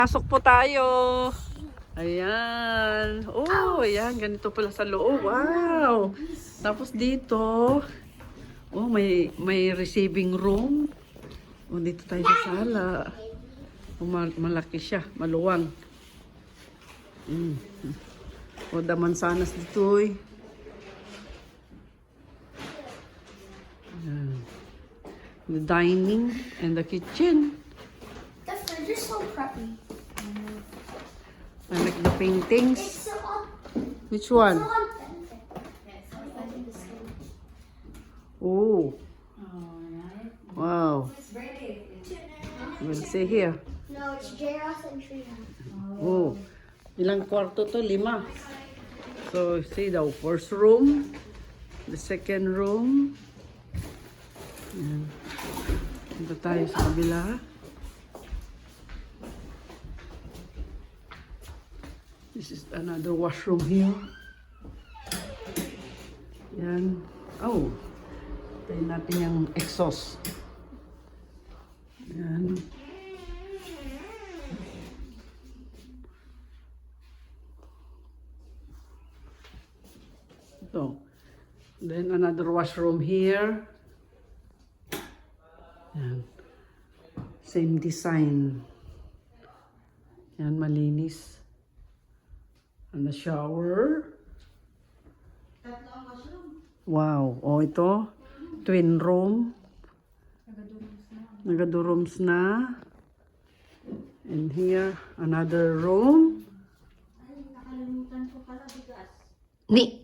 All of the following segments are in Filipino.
Pasok po tayo. Ayan. Oh, ayan. Ganito pala sa loob. Wow. Tapos dito, oh, may receiving room. Oh, dito tayo sa sala. Oh, malaki siya. Maluwang. Oh, the mansanas dito eh. Ayan. The dining and the kitchen. The fridge is so preppy. I like the paintings. It's so Which one? authentic. Oh. Wow. We'll see here. No, it's J-Ross and Trina. Oh. Ilang kwarto to? 5. So, see the first room, the second room. Ayan. Punta tayo sa kabila. This is another washroom here. Yan. Oh. Tayo natin yung exhaust. Yan. Ito. Then another washroom here. Yan. Same design. Yan, malinis. And the shower. Wow. Oh, ito. Twin room. Nagadurooms na. And here, another room. Nakalimutan ko pala bigas. Ni!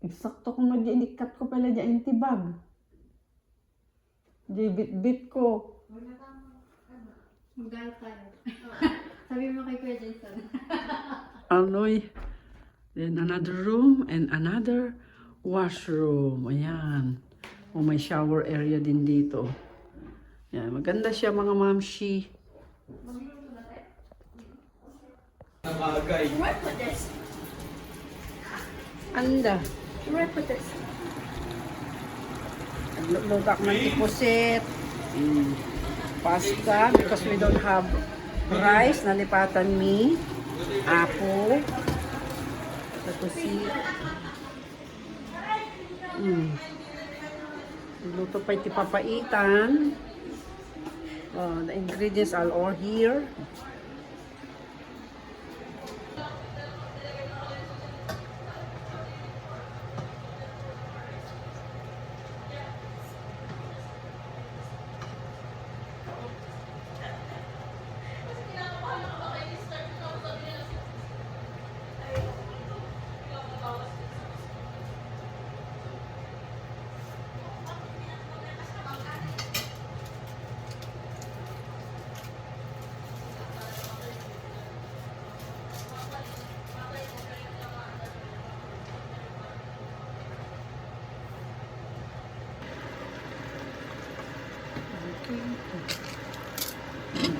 Eksakto kung nag-inikat ko pala dyan yung tibag. Bit-bit ko. Mag-diet tayo. Sabi mo kay Kuya Jason. Anoy. Then another room and another washroom. Ayan. O may shower area din dito. Ayan. Maganda siya mga mamshi. Where I put this? Anda. Where I put this? Naglutak ng tipusit. Pasta because we don't have rice. Nalipatan mi. Apo. Tapusit. Luto pa iti papaitan. The ingredients are all here.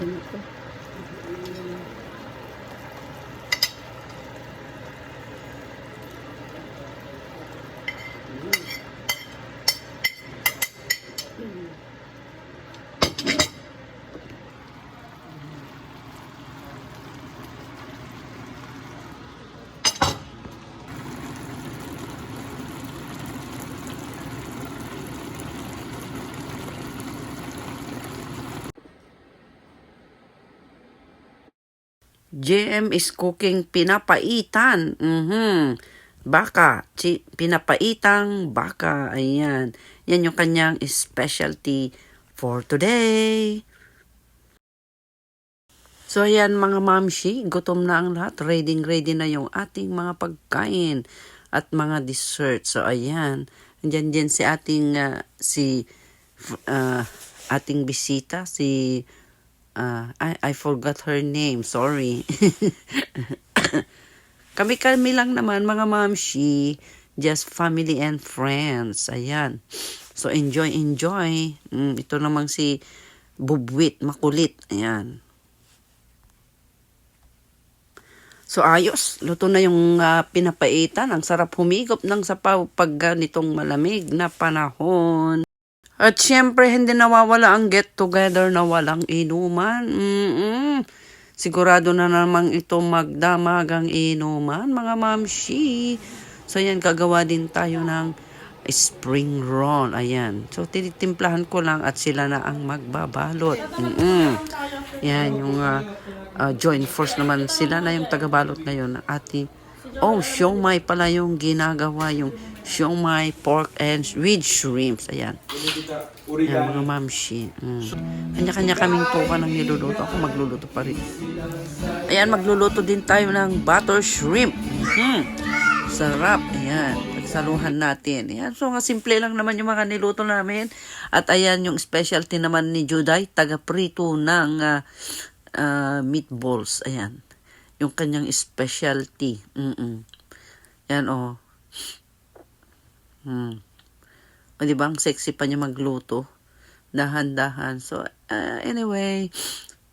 Ganito. JM is cooking pinapaitan. Baka. Pinapaitang baka. Ayan. Yan yung kanyang specialty for today. So ayan mga mamshi, gutom na ang lahat. Ready na yung ating mga pagkain at mga dessert. So ayan. Andyan din si ating ating bisita, si I forgot her name. Sorry. Kami lang naman mga mamshi. Just family and friends. Ayan. So enjoy. Ito namang si Bubwit, makulit. Ayan. So ayos. Luto na yung pinapaitan. Ang sarap humigop ng sapaw pag nitong malamig na panahon. At syempre, hindi nawawala ang get together na walang inuman. Sigurado na namang ito magdamagang inuman, mga mamshi. So yan, gagawa din tayo ng spring roll. Ayan. So tinitimplahan ko lang at sila na ang magbabalot. Yan, yung joint force naman. Sila na yung tagabalot ngayon. Ating, siomai pala yung ginagawa. Yung siomai, pork and with shrimps. Ayan. Ayan, mga mamshi. Kanya-kanya kaming tuka ng niluluto. Ako magluluto pa rin. Ayan, magluluto din tayo ng butter shrimp. Sarap. Ayan. Pagsaluhan natin. Ayan. So, nga simple lang naman yung mga niluto namin. At ayan, yung specialty naman ni Juday, taga-prito ng meatballs. Ayan. Yung kanyang specialty. Ayan, o, diba? Ang sexy pa niya magluto. Dahan-dahan. So, anyway,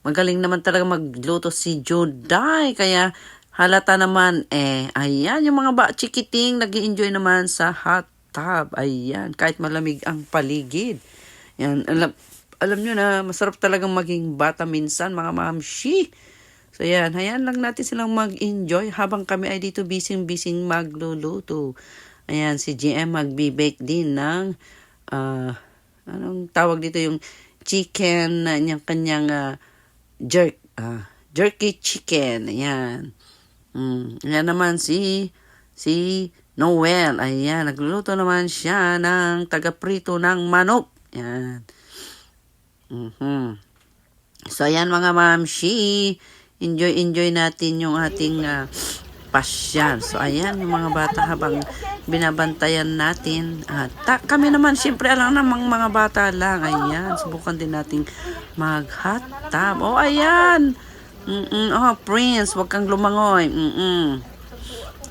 magaling naman talaga magluto si Juday. Kaya, halata naman, ayan, yung mga chikiting, nag-i-enjoy naman sa hot tub. Ayan, kahit malamig ang paligid. Ayan, alam nyo na, masarap talagang maging bata minsan, mga mamshi. So, ayan, hayaan lang natin silang mag-enjoy habang kami ay dito busy-busy magluluto. Ayan, si GM magbe-bake din ng, anong tawag dito, yung chicken, yung kanyang jerky chicken. Ayan. Ayan naman si Noel. Ayan, nagluluto naman siya ng taga-prito ng manok. Ayan. So, ayan mga mamshi. Enjoy natin yung ating pasyan. So, ayan yung mga bata habang binabantayan natin. Kami naman, syempre, alam namang mga bata lang. Ayan, subukan din nating mag-hot tub. Oh, ayan. Prince, wag kang lumangoy.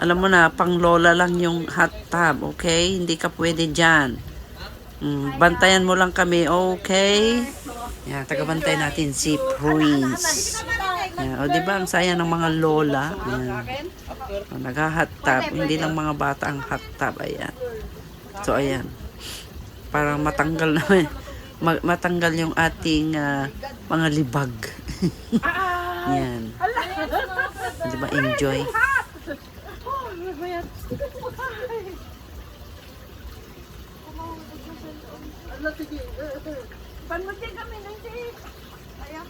Alam mo na, pang lola lang yung hot tub, okay? Hindi ka pwede dyan. Bantayan mo lang kami, okay? Yan, tagabantay natin si Prince. Yan, diba, ang saya ng mga lola. Nag-hot tub. Hindi lang mga bata ang hot tub. Ayan. So, ayan. Para matanggal naman. Matanggal yung ating mga libag. Yan. Diba, enjoy. Panmutin kami nanti. Ayan.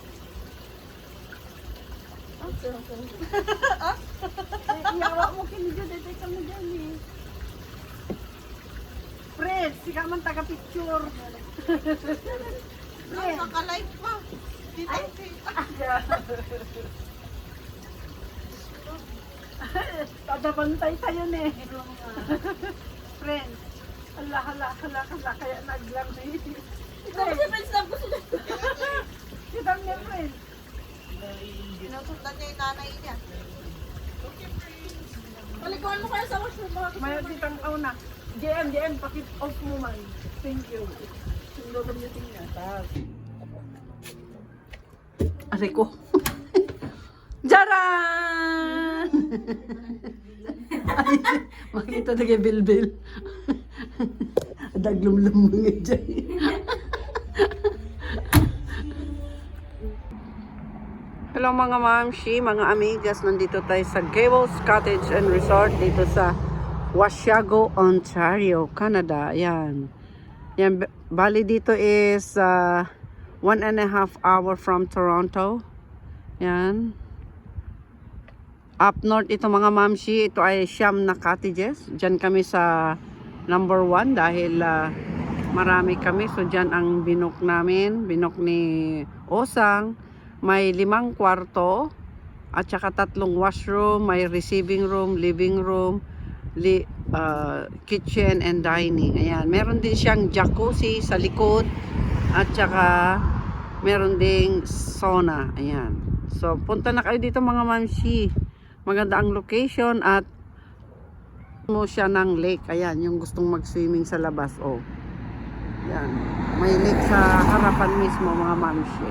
Iyawa mo kinidyo dito kami dyan eh. Fred, sika man taga-picture. Fred. Maka-live pa. Tadabantay tayo ne. Friend. Hala, kaya naglang na yun. Kita niya, friend. Sinusundan niya yung nanay niya. Paliguan mo kayo sa washroom. Mayroon ditang kauna. JM, pakit-off mo man. Thank you. Sundulong niyo tingnan. Aray ko. Jaran! Makita na kay Bilbil. Daglum-lum mga dyan. Hello mga mamshi, mga amigas. Nandito tayo sa Gables Cottage and Resort dito sa Washago, Ontario, Canada. Yan. Bali dito is 1.5 hour from Toronto. Yan. Up north ito mga mamshi. Ito ay Siyam na cottages. Diyan kami sa number 1 dahil marami kami. So diyan ang binok namin. Binok ni Osang. May 5 kwarto at saka 3 washroom, may receiving room, living room, kitchen and dining. Ayan, meron din siyang jacuzzi sa likod at saka meron ding sauna. Ayan. So, punta na kayo dito mga mamshi. Maganda ang location at mo siya ng lake. Ayan, yung gustong mag-swimming sa labas. Oh. Ayan. May lake sa harapan mismo mga mamshi.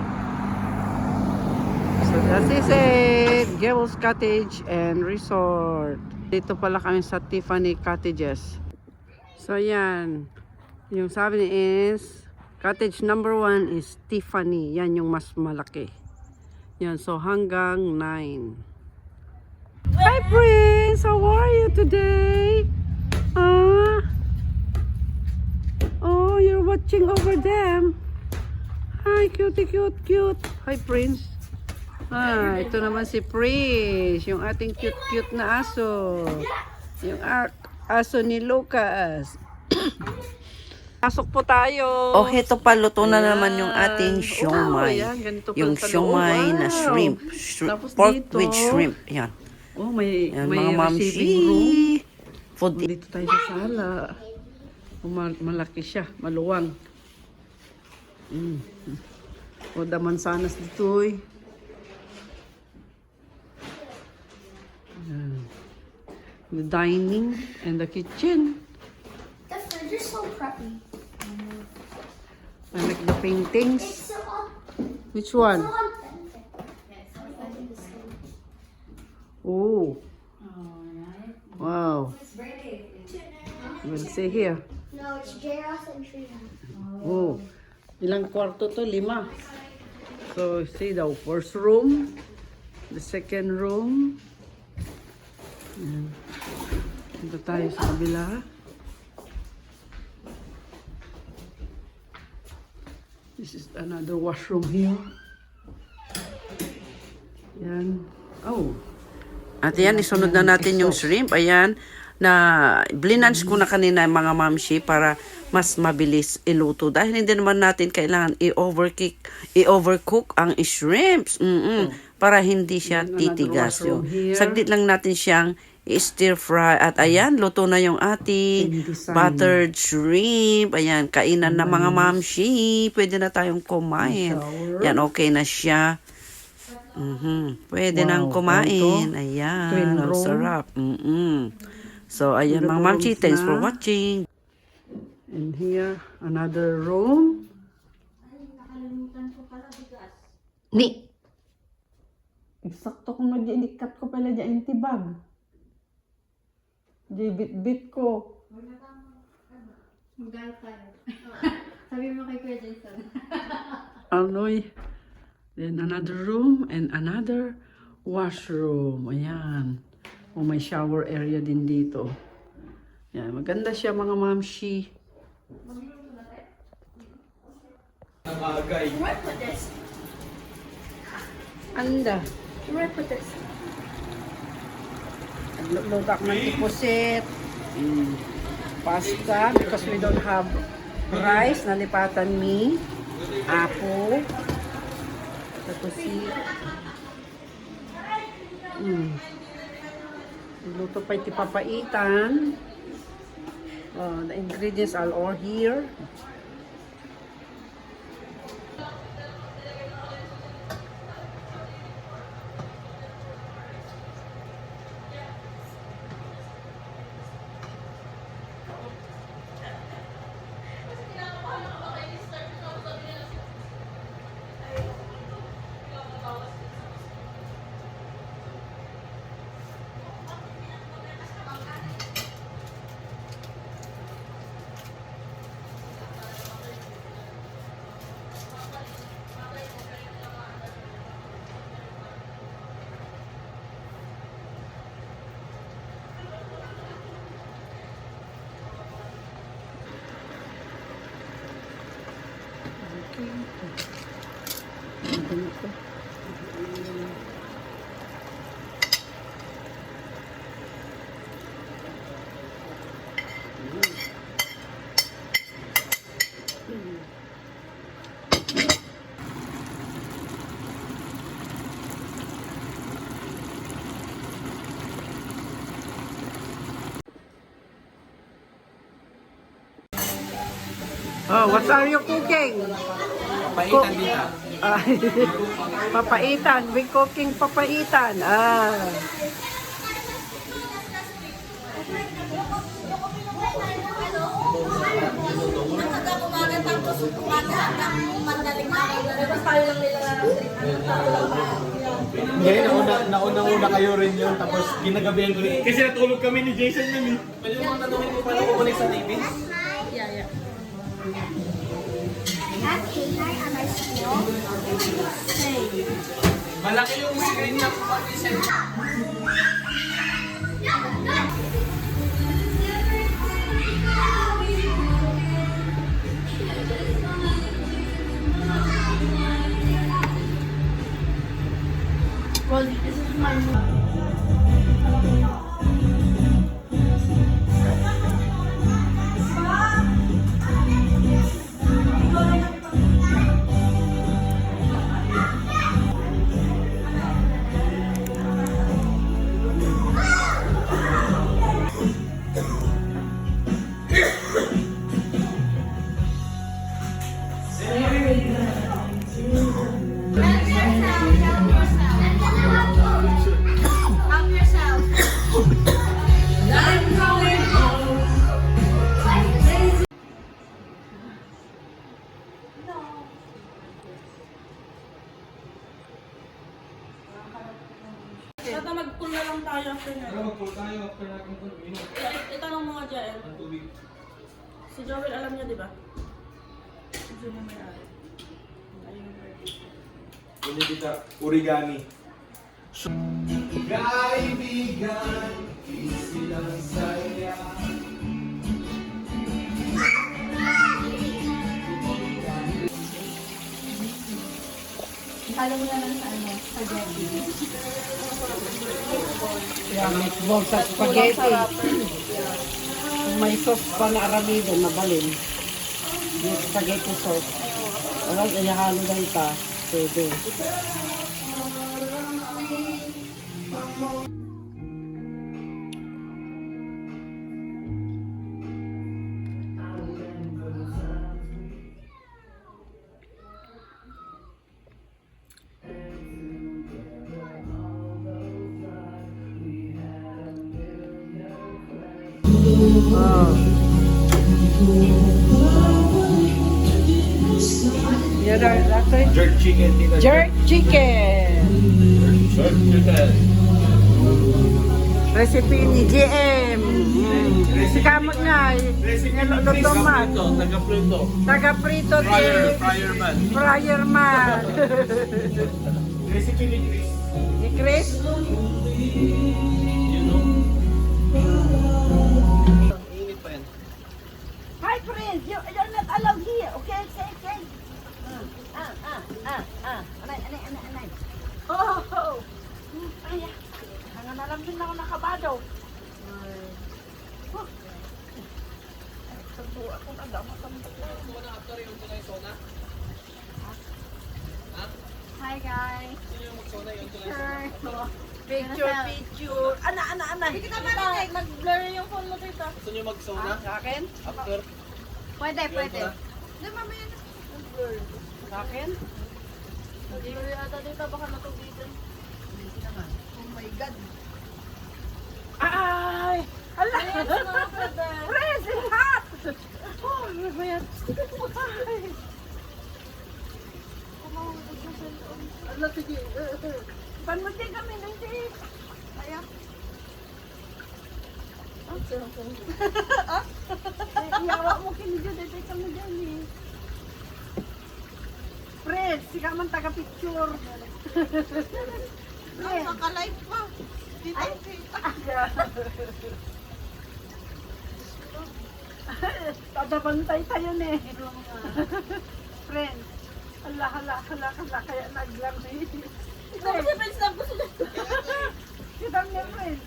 So that is it. Gables Cottage and Resort. Dito pala kami sa Tiffany Cottages. So yan. Yung sabi ni is Cottage number 1 is Tiffany. Yan yung mas malaki. Yan, so hanggang 9. Hi, Prince! How are you today? Oh, you're watching over them. Hi, cutie, cute. Hi, Prince. Ito naman si Prince, yung ating cute na aso. Yung aso ni Lucas. Pasok po tayo. Oh, heto pa, luto na Ayan. naman yung ating siomay. Wow, ayan, ganito pala Yung sa loob. siomay na Wow. shrimp. Tapos Pork dito, with shrimp. Yan. Oh, may Yan, may mga receiving room. mamshi. Food. Dito tayo sa sala. Malaki siya, maluwang. O the mansanas dito eh. Ayan. The dining and the kitchen. The fridge is so preppy. I like the paintings. It's so Which one? authentic. Oh. Wow. We'll see here. No, it's J-Ross and Trina. Oh. Ilang kwarto to? 5. So, see the first room, the second room. Ayan. Dito tayo sa kabila. This is another washroom here. Yan. Oh. At yan, isunod na natin yung shrimp. Ayan, na blinange ko na kanina yung mga mamshi para mas mabilis iluto. Dahil hindi naman natin kailangan i-overcook ang shrimps. Para hindi siya titigas. washroom here. Saglit lang natin siyang i-stir fry. At ayan, luto na yung ating Design. buttered shrimp. Ayan, kainan na mga mamshi. Pwede na tayong kumain. Shower. Yan, okay na siya. Pwede Wow, nang kumain. ito. Ayan, Twin ang room. sarap. So, ayan Two mga mamchi, rooms thanks na. for watching. And here, another room. Ay, nakalimutan ko pala bigas. Ni! Eksakto kung nag-iikat ko pala dyan yung tibag. Bit-bit ko. Mag-diet tayo. Sabi mo kay Kuya Jason. Anoy. Then another room and another washroom. Ayan. O may shower area din dito. Ayan. Maganda siya mga mamshi. Where put this? Anda. Where put this? Naglutak ng tipusit. Pasta because we don't have rice. Nalipatan mi. Apo. Tapos si... Luto pa iti papaitan. The ingredients are all here. Oh, what are you cooking? Papaitan dito. Papaitan. We cooking papaitan. Hindi, nauna kayo rin yun. Tapos ginagabihan ko rin. Kasi natulog kami ni Jason yun eh. Pwede mo tanungin ko paano kukunik sa TV? Yeah. At K9 on our school. Malaki yung screen na pag-isip. Well, this is my Help yourself. Tata, mag-pull na lang tayo after na. Mag-pull tayo after natin ito. Itanong mo nga dyan. Ang tubig. Si Joel alam niya, di ba? Sino may ari? Ayun. Hindi kita origami. Kaibigan, isilang saya. Halo mo na lang sa ano, spaghetti. Yan, meatball sa spaghetti. May sauce pa na aramido na balin. Yung spaghetti sauce. Walang ihalo na ita. Pwede. Yan are Jerk chicken, tita. jerk chicken. Jerk chicken. Recipe ni GM. Si kamot nga. Luto man. Taga-prito. Taga-prito Fryer man. Fryer man. Recipe ni Chris. Ni Chris. Init pa yan. Hi, friends! You're not allowed here, okay? Okay? Anay. Oh! Ay, hanga na lang din ako nakabado. Akong agama sa Hi guys. Picture. Ana. Hindi kita marinig. Mag-blur yung phone mo dito. Gusto nyo mag-sauna? Sa akin? After? Pwede. Hindi, mamaya na. Sa akin? Hindi ko yata dito. Baka natubigan. Oh my God. Ay! Ala! Ayan, mga pwede. Friends, it's hot! Oh, ano ba yan? Ay! Ala, sige. Panmutin kami, hindi. Ayan. Iyawa mo kinidyo, dito kami dyan eh. Friends, sika man taga-picture. Naka-live pa. Dito. Tatabantay tayo eh. Friends, hala, kaya naglamay. Ito kasi friends na gusto niya. Kita niya, friends.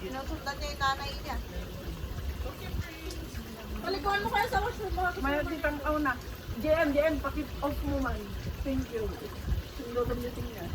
Sinusundan niya yung nanay niya. Paliguan mo kaya sa washroom mga May ditang na. JM, paki-off mo man. Thank you. Sunod ang meeting niya.